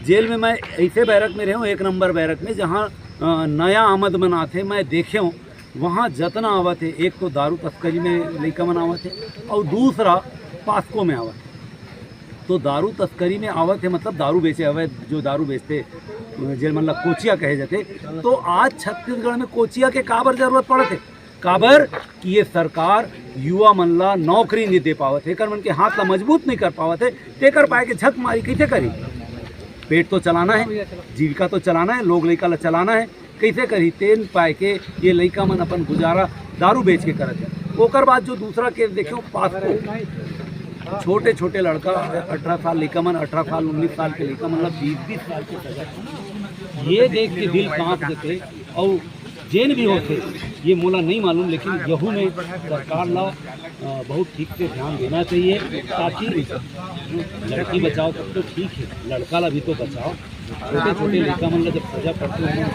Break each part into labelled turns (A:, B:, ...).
A: Jail में मैं ऐसे बैरक में रहे हूँ, 1 नंबर बैरक में, जहाँ नया आमद मना थे मैं देखे हूँ। वहाँ जतना आवत है, एक तो दारू तस्करी में लइका मन आवत है और दूसरा पास्को में आवत है। तो दारू तस्करी में आवत है मतलब दारू बेचे, अवैध जो दारू बेचते जेल मतलब कोचिया कहे जाते। तो आज छत्तीसगढ़ में कोचिया के काबर जरूरत पड़त है, काबर कि ये सरकार युवा मन ला नौकरी नहीं दे पावत है, एकर मन के हाथ ला मजबूत नहीं कर पावत है। तेकर पाए के झक मारी कैसे करी? पेट तो चलाना है, जीविका तो चलाना है, लोग लइका ला चलाना है, कैसे करी? तेन पाए के ये लइका मन अपन गुजारा दारू बेच के करत है। ओकर बाद जो दूसरा केस देखो, पास्को, छोटे छोटे लड़का 18 साल लइका मन, 18 साल 19 साल के लइका मतलब 20-20 साल की सजा। ये देख के दिल कांप देते। और जेन भी होते ये मोला नहीं मालूम, लेकिन यहू में सरकार ला बहुत ठीक से ध्यान देना चाहिए, ताकि लड़की बचाओ तब तो ठीक है, लड़का ला भी तो बचाओ। छोटे छोटे लड़का मन ला जब सजा पड़ते हैं,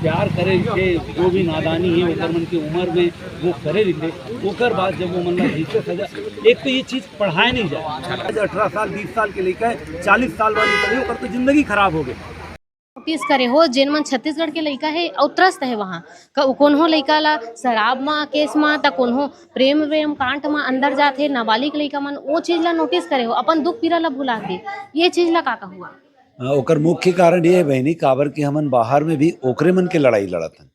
A: प्यार करे थे, जो भी नादानी है ओकर मन की उम्र में वो करे रहे, ओकर बाद जब वो मन ला जीते सजा। एक तो ये चीज़ पढ़ाए नहीं जाए। आज 18 साल 20 साल के लेकर 40 साल वाली निकले, ओकर तो जिंदगी खराब हो गई।
B: नोटिस करे हो जेन मन छत्तीसगढ़ के लइका है अउ त्रस्त है वहाँ कोन्हो लइका ला शराब मा केस मा त कोन्हो प्रेम वेम कांट मा अंदर जाथे नाबालिग लइका मन, वो चीज ला नोटिस करे हो, अपन दुख पीड़ा ला भुला दे। ये चीज ला का हुआ?
C: ओकर मुख्य कारण ये है बहनी, काबर कि हमन बाहर में भी ओकरे मन के लड़ाई लड़त हन,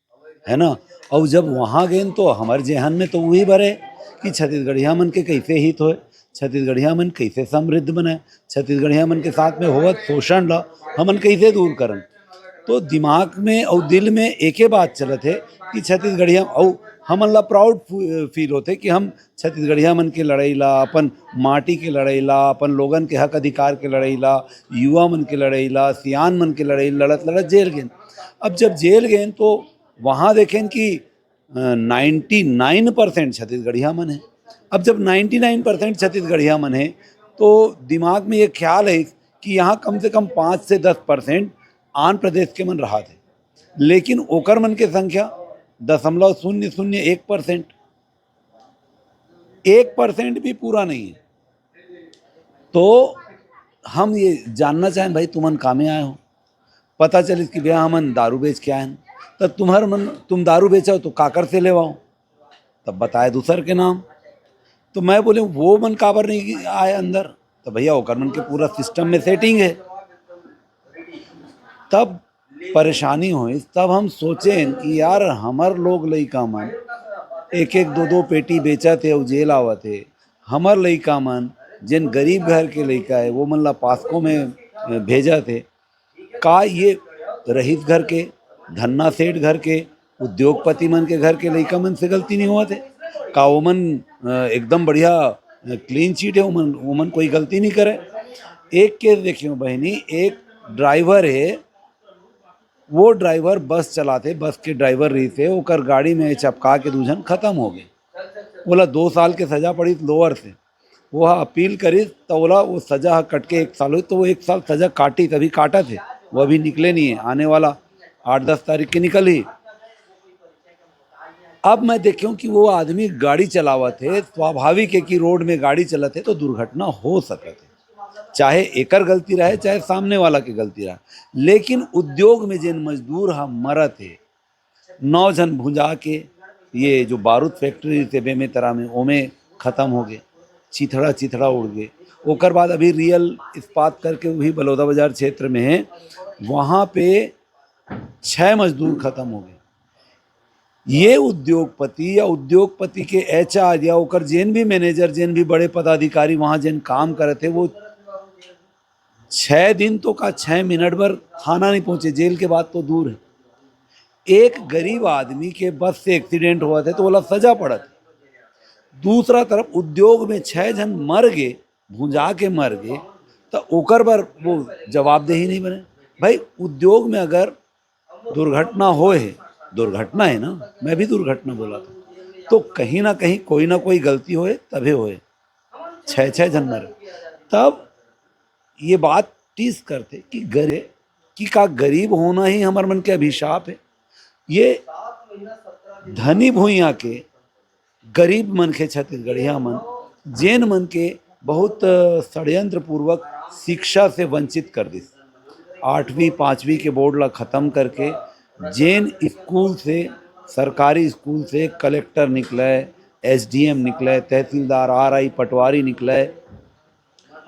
C: है ना। और जब वहाँ गए तो हमारे जेहन में तो वही भरे कि छत्तीसगढ़िया मन के कैसे हित होए, छत्तीसगढ़िया मन कैसे समृद्ध बने, छत्तीसगढ़िया मन के साथ में होवत शोषण ला हमन कैसे दूर करन। तो दिमाग में और दिल में एक ही बात चलत है कि छत्तीसगढ़िया, और हमन ला प्राउड फील होते कि हम छत्तीसगढ़िया मन के लड़ाई ला, अपन माटी के लड़ाई ला, अपन लोगन के हक अधिकार के लड़ाई ला, युवा मन के लड़ाई ला, सियान मन के लड़ाई लड़त लड़त जेल गए। अब जब जेल गए तो वहाँ देखें कि 99% छत्तीसगढ़िया मन है। अब जब 99% छत्तीसगढ़िया मन है तो दिमाग में ये ख्याल है कि यहाँ कम से कम 5 से 10% आंध्र प्रदेश के मन रहा थे, लेकिन ओकर मन के संख्या 0.001%, 1% भी पूरा नहीं है। तो हम ये जानना चाहें भाई तुमन कामे आए हो, पता चलिस कि भैया हमन दारू बेच के आए हैं, तब तुम्हार मन तुम दारू बेचो तो काकर से लेवाओ, तब बताए दूसर के नाम। तो मैं बोले वो मन काबर नहीं आए अंदर, तो भैया ओकर मन के पूरा सिस्टम में सेटिंग है। तब परेशानी हुई, तब हम सोचें कि यार हमार लोग लइका मन एक एक दो दो पेटी बेचा थे और जेल आवा थे, हमार लइका मन जिन गरीब घर के लइका है वो मन ला पास्को में भेजा थे। का ये रईस घर के, धन्ना सेठ घर के, उद्योगपति मन के घर के लइका मन से गलती नहीं हुआ थे? का वो मन एकदम बढ़िया क्लीन चीट है, वो मन कोई गलती नहीं करे? एक केस देखियो बहनी, एक ड्राइवर है, वो ड्राइवर बस चलाते, बस के ड्राइवर रही थे, ओकर गाड़ी में चपका के दूजन खत्म हो गए। बोला 2 साल के सजा पड़ी लोअर से, वो अपील करी तो बोला वो सजा कट के 1 साल हुई, तो वो 1 साल सजा काटी, तभी काटा थे, वो अभी निकले नहीं है, आने वाला 8-10 तारीख की निकली। अब मैं देखूं कि वो आदमी गाड़ी चलावा थे, स्वाभाविक है कि रोड में गाड़ी चलाते तो दुर्घटना हो सकते थे, चाहे एकर गलती रहे चाहे सामने वाला की गलती रहे। लेकिन उद्योग में जिन मजदूर हम मरत है, 9 जन भुंजा के, ये जो बारूद फैक्ट्री थे बेमेतरा में ओमे खत्म हो गए, चिथड़ा चिथड़ा उड़ गए। ओकर बाद अभी रियल इस्पात करके वही बलौदा बाजार क्षेत्र में है, वहाँ पे 6 मजदूर खत्म हो गए। ये उद्योगपति या उद्योगपति के HR या ओकर जेन भी मैनेजर, जेन भी बड़े पदाधिकारी वहाँ जेन काम करे थे, वो 6 दिन तो का 6 मिनट भर थाना नहीं पहुँचे, जेल के बाद तो दूर है। एक गरीब आदमी के बस से एक्सीडेंट हुआ था तो बोला सजा पड़ा था, दूसरा तरफ उद्योग में 6 जन मर गए, भुंजा के मर गए, तो ओकर पर वो जवाबदेही नहीं बने। भाई उद्योग में अगर दुर्घटना होए, दुर्घटना है ना, मैं भी दुर्घटना बोला था, तो कहीं ना कहीं कोई ना कोई गलती होए तभी होए, 6 जन मरे। तब ये बात टीस करते कि का गरीब होना ही हमारे मन के अभिशाप है। ये धनी भूइया के गरीब मन के छत्तीसगढ़िया मन, जेन मन के बहुत षड्यंत्र पूर्वक शिक्षा से वंचित कर दी। 8वीं 5वीं के बोर्ड ला ख़त्म करके जैन स्कूल से, सरकारी स्कूल से कलेक्टर निकले, एसडीएम निकले, तहसीलदार आरआई पटवारी निकले,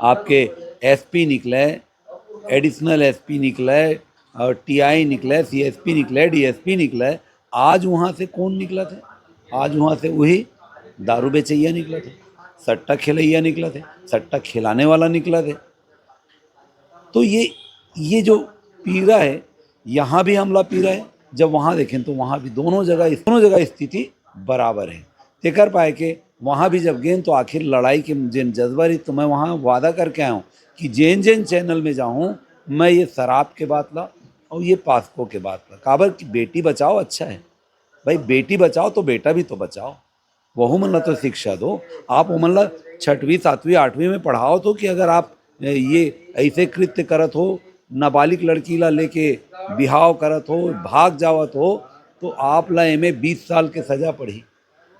C: आपके एसपी निकले, एडिशनल एसपी निकले, और टीआई निकले, सीएसपी निकले, डीएसपी निकले। आज वहाँ से कौन निकला थे? आज वहाँ से वही दारू बेचैया निकले थे, सट्टा खिलैया निकला थे, सट्टा खिलाने वाला निकला थे। तो ये जो पीड़ा है, यहाँ भी हमला पीड़ा है। जब वहाँ देखें तो वहाँ भी दोनों जगह स्थिति बराबर है। तेकर पाए के वहाँ भी जब गेंद तो आखिर लड़ाई के जिन जज्बा रही, तो मैं वहाँ वादा करके आया हूँ कि जैन चैनल में जाऊँ मैं ये शराब के बात ला और ये पास्को के बात ला। काबर की बेटी बचाओ अच्छा है भाई, बेटी बचाओ तो बेटा भी तो बचाओ। वहू मन ला तो शिक्षा दो। आप वो मन ला 6वीं 7वीं 8वीं में पढ़ाओ तो कि अगर आप ये ऐसे कृत्य करत हो, नाबालिग लड़की ला लेके बिहाव करत हो, भाग जावत हो, तो आप ला एमे 20 साल के सजा पड़ी।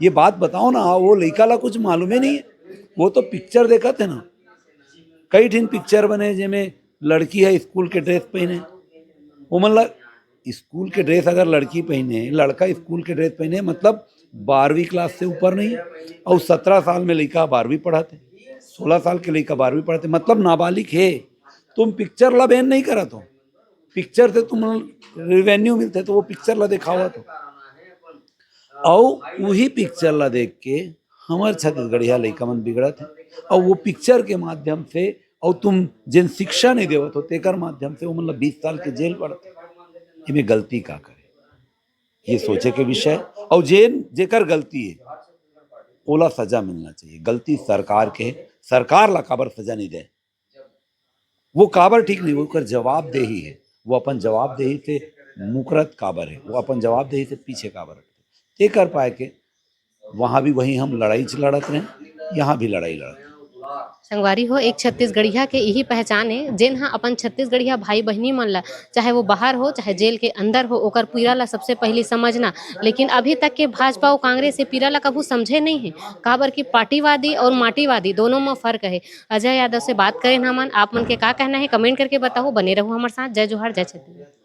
C: ये बात बताओ ना। वो लड़का ला कुछ मालूम ही नहीं है, वो तो पिक्चर देखा थे ना। कई ठिन पिक्चर बने जिसमें लड़की है स्कूल के ड्रेस पहने, वो मतलब स्कूल के ड्रेस अगर लड़की पहने, लड़का स्कूल के ड्रेस पहने, मतलब 12वीं क्लास से ऊपर नहीं। और 17 साल में लड़का 12वीं पढ़ाते, 16 साल के लड़का 12वीं पढ़ाते, मतलब नाबालिग है। तुम पिक्चर ला बैन नहीं करा तो, पिक्चर से तुम रेवेन्यू मिलते तो वो पिक्चर ला दिखावा तो। और वही पिक्चर ला देख के हमारे छत्तीसगढ़िया लड़का मन बिगड़त है। और वो पिक्चर के माध्यम से, और तुम जिन शिक्षा नहीं देवत हो तेकर माध्यम से वो मतलब 20 साल के जेल पड़ते। इमें गलती का करे, ये सोचे के विषय। और जेकर गलती है ओला सजा मिलना चाहिए। गलती सरकार के, सरकार ला काबर सजा नहीं दे, वो काबर ठीक नहीं, वो कर जवाबदेही है। वो अपन जवाबदेही से मुकरत काबर है, वो अपन जवाबदेही से पीछे काबर है। ये कर पाए के वहाँ भी वही हम लड़ाई लड़त रहे, यहाँ भी लड़ाई लड़त।
B: संगवारी हो, एक छत्तीसगढ़िया के यही पहचान है जेन हा अपन छत्तीसगढ़िया भाई बहनी मन ला, चाहे वो बाहर हो चाहे जेल के अंदर हो, ओकर पीड़ा ला सबसे पहले समझना। लेकिन अभी तक के भाजपा और कांग्रेस से पीड़ा ला कभू समझे नहीं है। काबर की पार्टीवादी और माटीवादी दोनों में फर्क है। अजय यादव से बात करें हमन, आप मन के का कहना है कमेंट करके बताओ। बने रहो हमारे साथ। जय जोहार, जय छत्तीसगढ़।